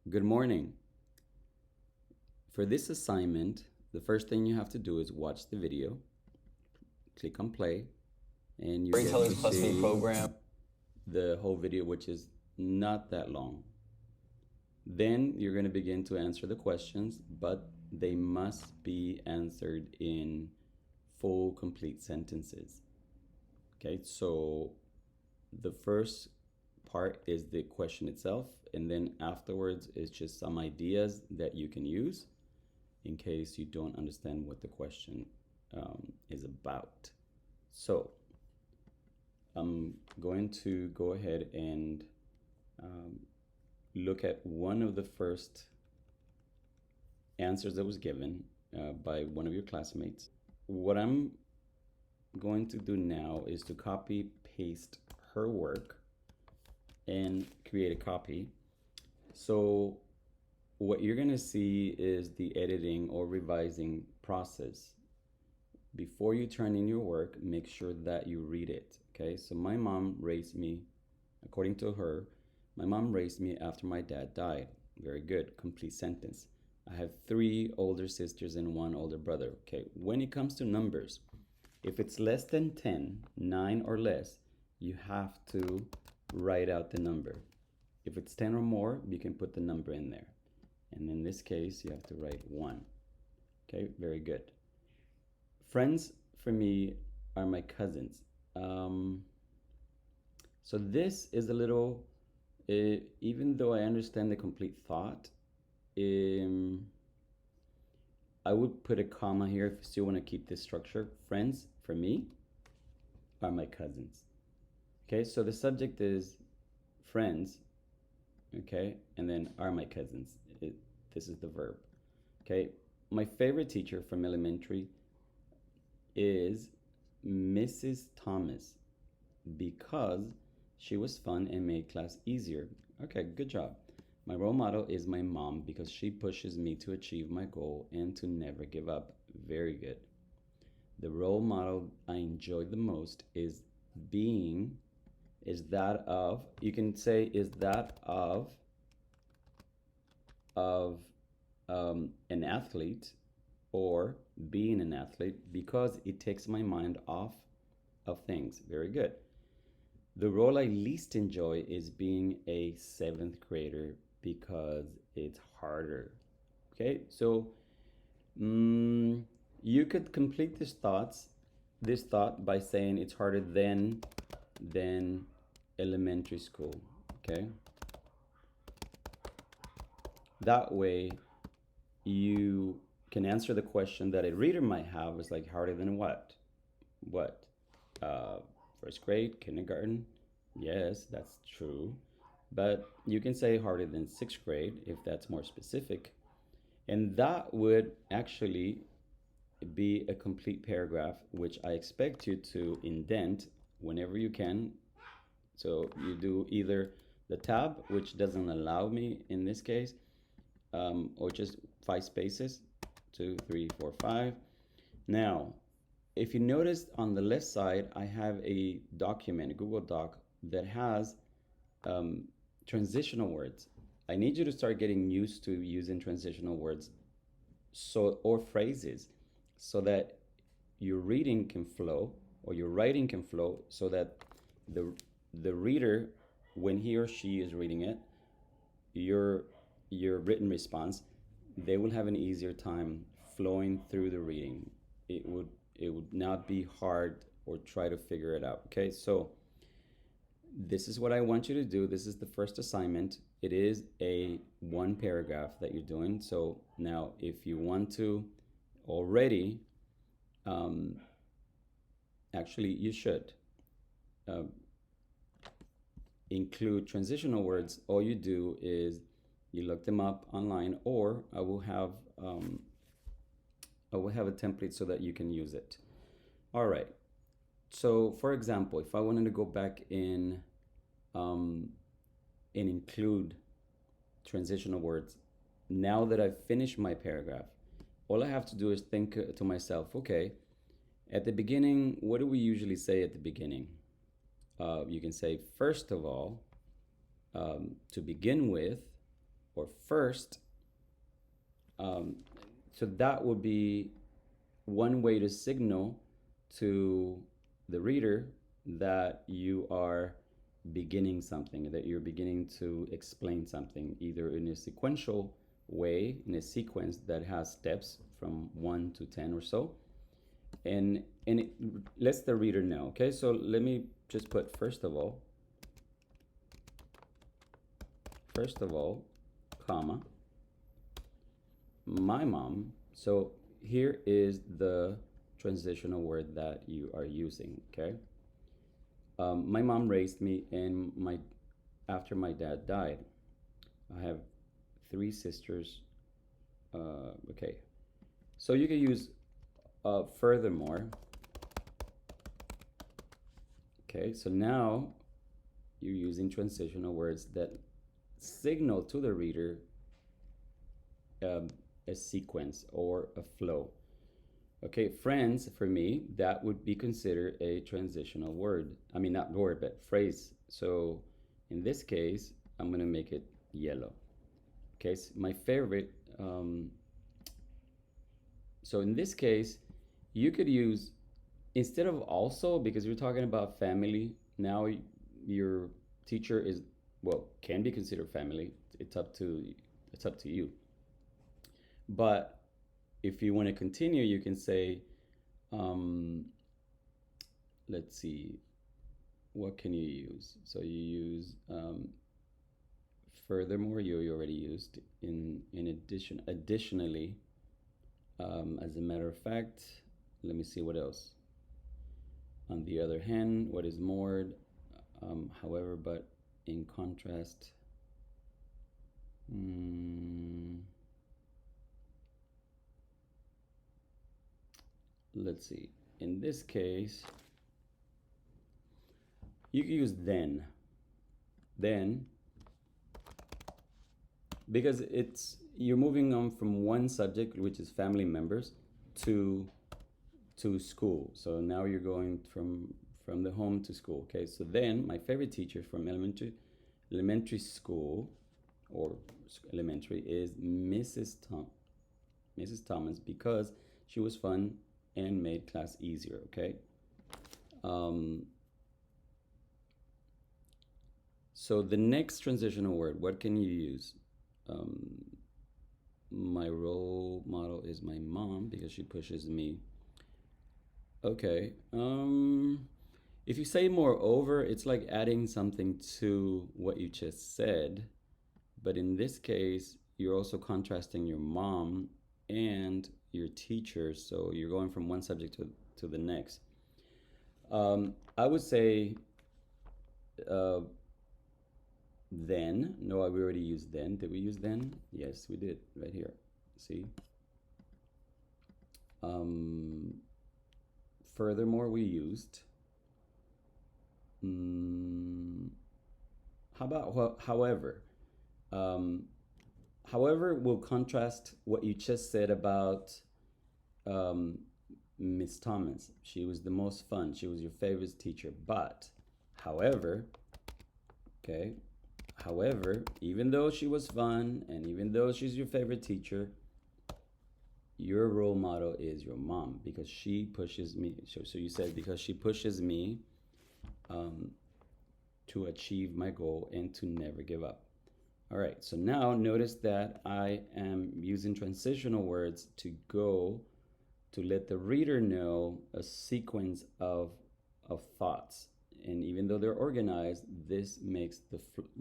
Good morning. For this assignment, the first thing you have to do is watch the video, click on play, and you get Storytellers to Plus Me see program. the whole video, which is not that long. Then you're going to begin to answer the questions, but they must be answered in full, complete sentences. Okay, so the first part is the question itself, and then afterwards is just some ideas that you can use in case you don't understand what the question is about. So I'm going to go ahead and look at one of the first answers that was given by one of your classmates. What I'm going to do now is to copy paste her work and create a copy. So what you're going to see is the editing or revising process. Before you turn in your work, make sure that you read it. Okay, so my mom raised me, according to her, my mom raised me after my dad died. Very good, complete sentence. I have 3 older sisters and 1 older brother. Okay, when it comes to numbers, if it's less than 10, 9 or less, you have to write out the number. If it's 10 or more, you can put the number in there. And in this case, you have to write 1. Okay, very good. Friends for me are my cousins. So this is a little, even though I understand the complete thought, I would put a comma here if you still want to keep this structure. Friends for me are my cousins. Okay, so the subject is friends, okay, and then are my cousins. This is the verb. Okay, my favorite teacher from elementary is Mrs. Thomas because she was fun and made class easier. Okay, good job. My role model is my mom because she pushes me to achieve my goal and to never give up. Very good. The role model I enjoy the most is that of, you can say is that of an athlete or being an athlete because it takes my mind off of things. Very good. The role I least enjoy is being a 7th grader because it's harder. Okay, so you could complete this thought by saying it's harder than elementary school. Okay, that way you can answer the question that a reader might have is like harder than what first grade, kindergarten. Yes, that's true, but you can say harder than 6th grade if that's more specific, and that would actually be a complete paragraph, which I expect you to indent whenever you can. So you do either the tab, which doesn't allow me in this case, or just 5 spaces, 2, 3, 4, 5. Now, if you notice on the left side, I have a document, a Google Doc, that has transitional words. I need you to start getting used to using transitional words or phrases so that your reading can flow or your writing can flow so that the reader, when he or she is reading it, your written response, they will have an easier time flowing through the reading. It would not be hard or try to figure it out. Okay, so this is what I want you to do. This is the first assignment. It is a 1 paragraph that you're doing. So now if you want to already, actually you should include transitional words. All you do is you look them up online, or I will have a template so that you can use it. All right. So for example, if I wanted to go back in and include transitional words, now that I've finished my paragraph, all I have to do is think to myself, okay, at the beginning, what do we usually say at the beginning? You can say, first of all, to begin with, or first. So that would be one way to signal to the reader that you are beginning something, that you're beginning to explain something, either in a sequential way, in a sequence that has steps from 1 to 10 or so, and it lets the reader know. Okay, so let me just put first of all, comma, my mom. So here is the transitional word that you are using. Okay, my mom raised me, and after my dad died, I have 3 sisters. Okay, so you can use furthermore. Okay, so now you're using transitional words that signal to the reader a sequence or a flow. Okay, friends, for me, that would be considered a transitional word. I mean, not word, but phrase. So in this case, I'm going to make it yellow. Okay, so my favorite. So in this case, you could use, instead of also, because you're talking about family, now your teacher is, well, can be considered family. It's up to you. But if you want to continue, you can say, let's see, what can you use? So you use furthermore, you already used. Additionally, as a matter of fact, let me see what else. On the other hand, what is more, however, but in contrast. Let's see. In this case, you can use then. Then, because you're moving on from one subject, which is family members, to school. So now you're going from the home to school. Okay, so then my favorite teacher from elementary school or elementary is Mrs. Thomas, because she was fun and made class easier. Okay. So the next transitional word, what can you use? My role model is my mom because she pushes me. Okay. If you say moreover, it's like adding something to what you just said. But in this case, you're also contrasting your mom and your teacher. So you're going from one subject to the next. I would say then. No, we already used then. Did we use then? Yes, we did. Right here. See? Furthermore, we used. How about however? However will contrast what you just said about Miss Thomas. She was the most fun. She was your favorite teacher. But, however, okay, however, even though she was fun and even though she's your favorite teacher, your role model is your mom because she pushes me. So you said because she pushes me to achieve my goal and to never give up. All right, so now notice that I am using transitional words to let the reader know a sequence of thoughts. And even though they're organized, this makes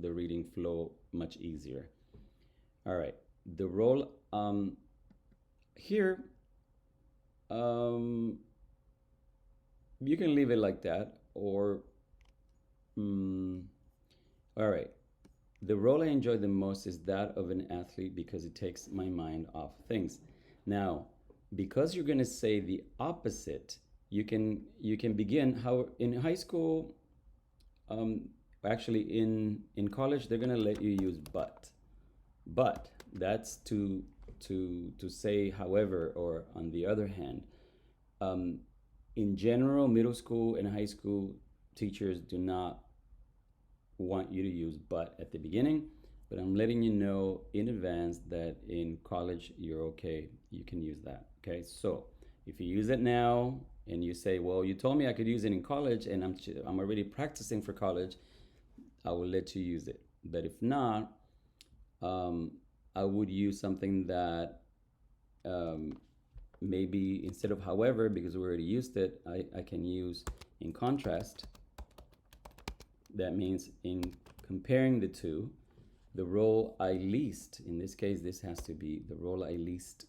the reading flow much easier. All right, the role here, you can leave it like that, or all right. The role I enjoy the most is that of an athlete because it takes my mind off things. Now, because you're going to say the opposite, you can begin how in high school, actually in college, they're going to let you use but that's to say however, or on the other hand. In general, middle school and high school teachers do not want you to use but at the beginning. but I'm letting you know in advance that in college you're okay. You can use that. Okay, so if you use it now and you say, well, you told me I could use it in college and I'm already practicing for college, I will let you use it. But if not, um, I would use something that um, maybe instead of however, because we already used it, I can use in contrast. That means in comparing the two, the role I least, in this case, this has to be the role I least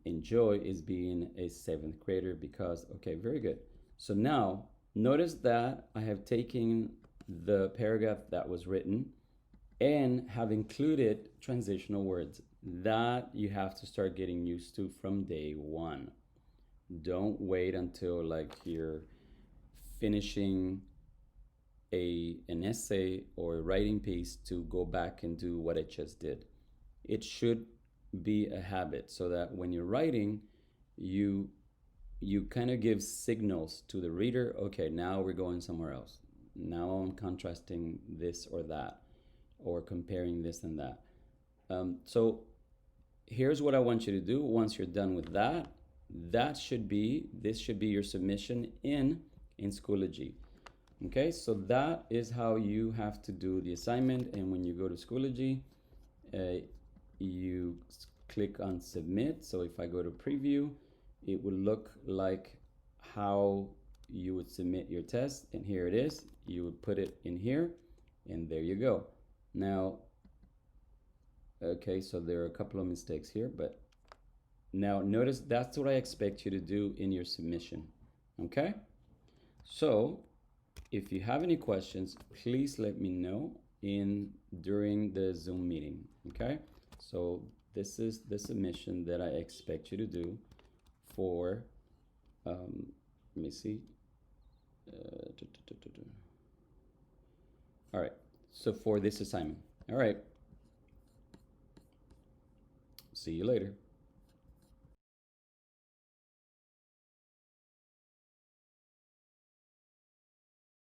enjoy is being a seventh grader because, okay, very good. So now notice that I have taken the paragraph that was written and have included transitional words that you have to start getting used to from day one. Don't wait until like you're finishing an essay or a writing piece to go back and do what I just did. It should be a habit so that when you're writing, you you kind of give signals to the reader. Okay, now we're going somewhere else. Now I'm contrasting this or that, or comparing this and that. So here's what I want you to do once you're done with that. This should be your submission in Schoology. Okay, so that is how you have to do the assignment. And when you go to Schoology, you click on submit. So if I go to preview, it will look like how you would submit your test. And here it is. You would put it in here, and there you go. Now, okay, so there are a couple of mistakes here, but now notice that's what I expect you to do in your submission. Okay, so if you have any questions, please let me know during the Zoom meeting. Okay, so this is the submission that I expect you to do for let me see. All right, so for this assignment. All right, see you later.